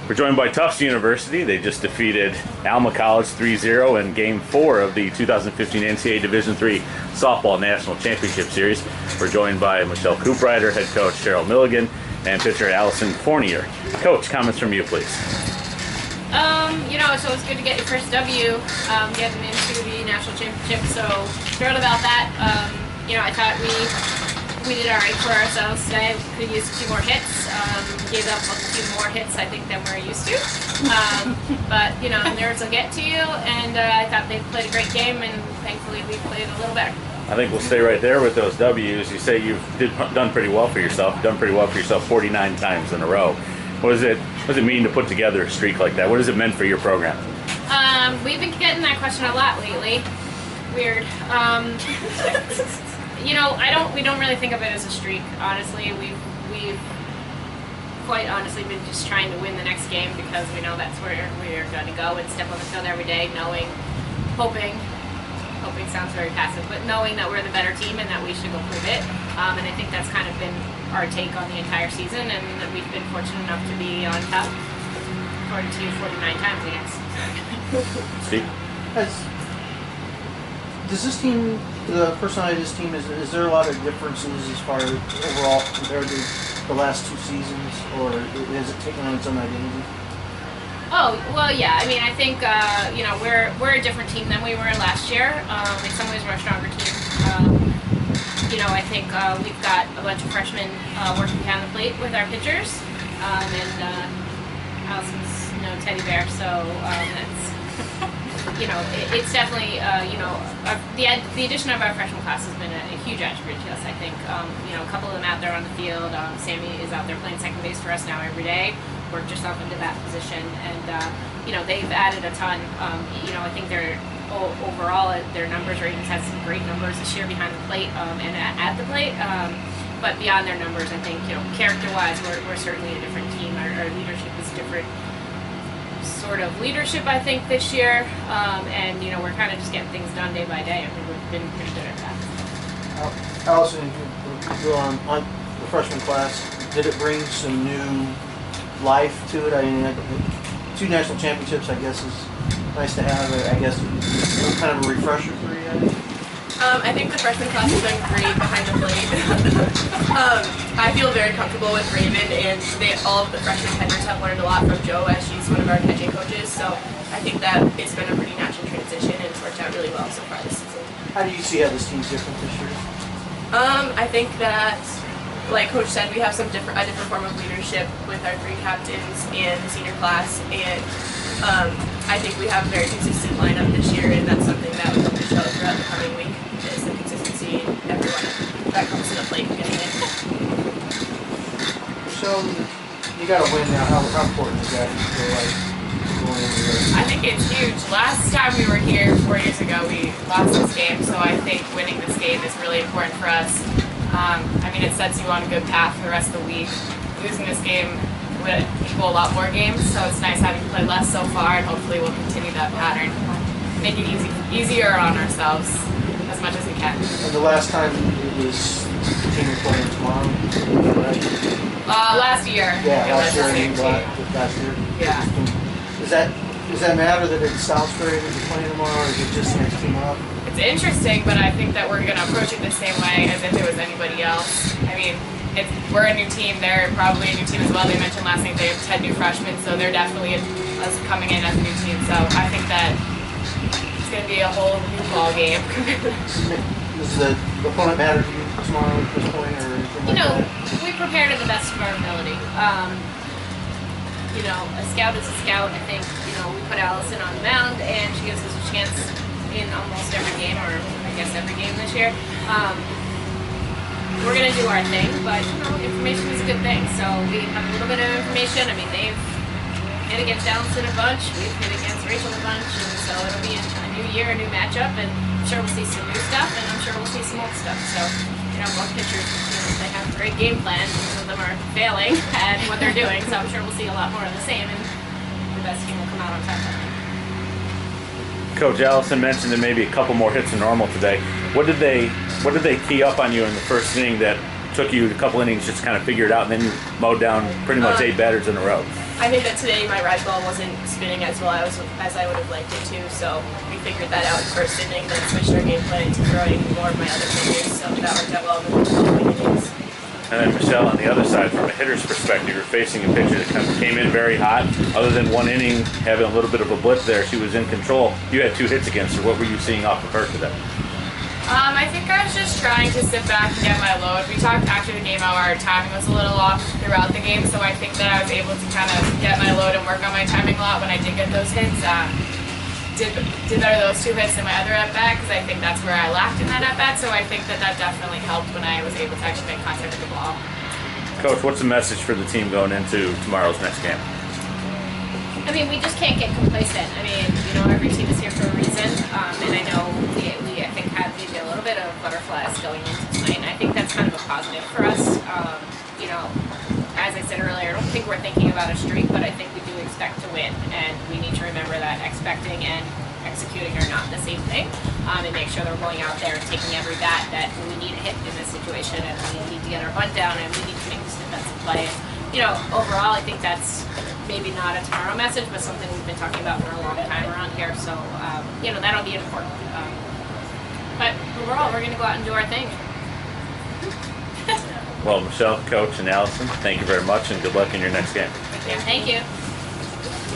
We're joined by Tufts University. They just defeated Alma College 3-0 in Game 4 of the 2015 NCAA Division III Softball National Championship Series. We're joined by Michelle Cooprider, head coach Cheryl Milligan, and pitcher Allyson Fournier. Coach, comments from you, please. It's always good to get your first W, getting into the national championship, so thrilled about that. I thought we did all right for ourselves today. We could use a few more hits. Gave up a few more hits, I think, than we're used to. But nerves will get to you, and I thought they played a great game, and thankfully we played a little better. I think we'll stay right there with those W's. You say you've done pretty well for yourself. Done pretty well for yourself 49 times in a row. What does it mean to put together a streak like that? What has it meant for your program? We've been getting that question a lot lately. Weird. We don't really think of it as a streak. Honestly, we've quite honestly been just trying to win the next game because we know that's where we're going to go and step on the field every day, hoping sounds very passive, but knowing that we're the better team and that we should go prove it. And I think that's kind of been our take on the entire season, and we've been fortunate enough to be on top 42, 49 times, I guess. Steve? Does this team, the personality of this team, is there a lot of differences as far as overall compared to the last two seasons, or has it taken on its own identity? Oh, well, yeah. I mean, I think, we're a different team than we were last year. In some ways, we're a stronger team. I think we've got a bunch of freshmen working behind the plate with our pitchers. And Allison's no teddy bear, so that's, it's definitely, the addition of our freshman class has been a huge attribute to us, I think. A couple of them out there on the field. Sammy is out there playing second base for us now every day. Worked yourself into that position, and they've added a ton. I think they're overall their numbers are even had some great numbers this year behind the plate and at the plate. But beyond their numbers, I think character-wise, we're certainly a different team. Our leadership is different sort of leadership, I think, this year, and we're kind of just getting things done day by day. I think we've been pretty good at that. Allyson, you on the freshman class. Did it bring some new life to it? I mean, two national championships, I guess, is nice to have. I guess kind of a refresher for you. I think the freshman class has been great behind the plate. I feel very comfortable with Raven, and all of the freshman catchers have learned a lot from Jo, as she's one of our catching coaches. So I think that it's been a pretty natural transition, and it's worked out really well so far this season. How do you see how this team's different this year? I think that, like Coach said, we have a different form of leadership with our three captains and the senior class, and I think we have a very consistent lineup this year, and that's something that we hope to show throughout the coming week, is the consistency in everyone that comes to the plate getting it. So, you got to win now. How important is that? You feel like going into this? I think it's huge. Last time we were here 4 years ago, we lost this game, so I think winning this game is really important for us. It sets you on a good path for the rest of the week. Losing this game would equal a lot more games, so it's nice having played less so far, and hopefully we'll continue that pattern. Make it easier on ourselves as much as we can. And the last time it was the team you're playing tomorrow, right? Last year. Yeah, it last was the year. same team. Last year. Yeah. Does that matter that it's Salisbury that you're playing tomorrow, or is it just the next team up? It's interesting, but I think that we're going to approach it the same way as if it was anybody else. We're a new team. They're probably a new team as well. They mentioned last night they have 10 new freshmen, so they're definitely us coming in as a new team. So I think that it's going to be a whole new ball game. Does the opponent matter to you tomorrow at this point, or anything like that? We prepare to the best of our ability. A scout is a scout. I think, we put Allyson on the mound, and she gives us a chance in almost every game, or I guess every game this year. We're going to do our thing, but, information is a good thing. So we have a little bit of information. They've hit against Allyson a bunch. We've hit against Rachel a bunch. And so it'll be a new year, a new matchup, and I'm sure we'll see some new stuff, and I'm sure we'll see some old stuff. So, both pitchers, they have a great game plan. Some of them are failing at what they're doing, so I'm sure we'll see a lot more of the same, and the best team will come out on top. Coach Allyson mentioned that maybe a couple more hits than normal today. What did they key up on you in the first inning that took you a couple innings just to kind of figure it out, and then you mowed down pretty much 8 batters in a row? I think that today my ride ball wasn't spinning as well as I would have liked it to, so we figured that out in first inning, then switched our game plan to throwing more of my other pitches, so that worked out well in the following innings. And then Michelle, on the other side, from a hitter's perspective, you're facing a pitcher that came in very hot. Other than one inning, having a little bit of a blip there, she was in control. You had 2 hits against her. What were you seeing off of her today? I think I was just trying to sit back and get my load. We talked after the game how our timing was a little off throughout the game, so I think that I was able to kind of get my load and work on my timing a lot when I did get those hits. Did better those 2 hits than my other at-bat, because I think that's where I lacked in that at-bat, so I think that definitely helped when I was able to actually make contact with the ball. Coach, what's the message for the team going into tomorrow's next game? I mean, we just can't get complacent. I mean, every team is here for a reason, and I know we I think had maybe a little bit of butterflies going into tonight, and I think that's kind of a positive for us. As I said earlier, I don't think we're thinking about a streak, but I think we do expect to win, and we need to remember that expecting and executing are not the same thing, and make sure they're going out there and taking every bat that we need a hit in this situation, and we need to get our bunt down, and we need to make this defensive play. Overall, I think that's maybe not a tomorrow message, but something we've been talking about for a long time around here. So, that'll be important. But overall, we're going to go out and do our thing. Well, Michelle, Coach, and Allyson, thank you very much, and good luck in your next game. Yeah, thank you.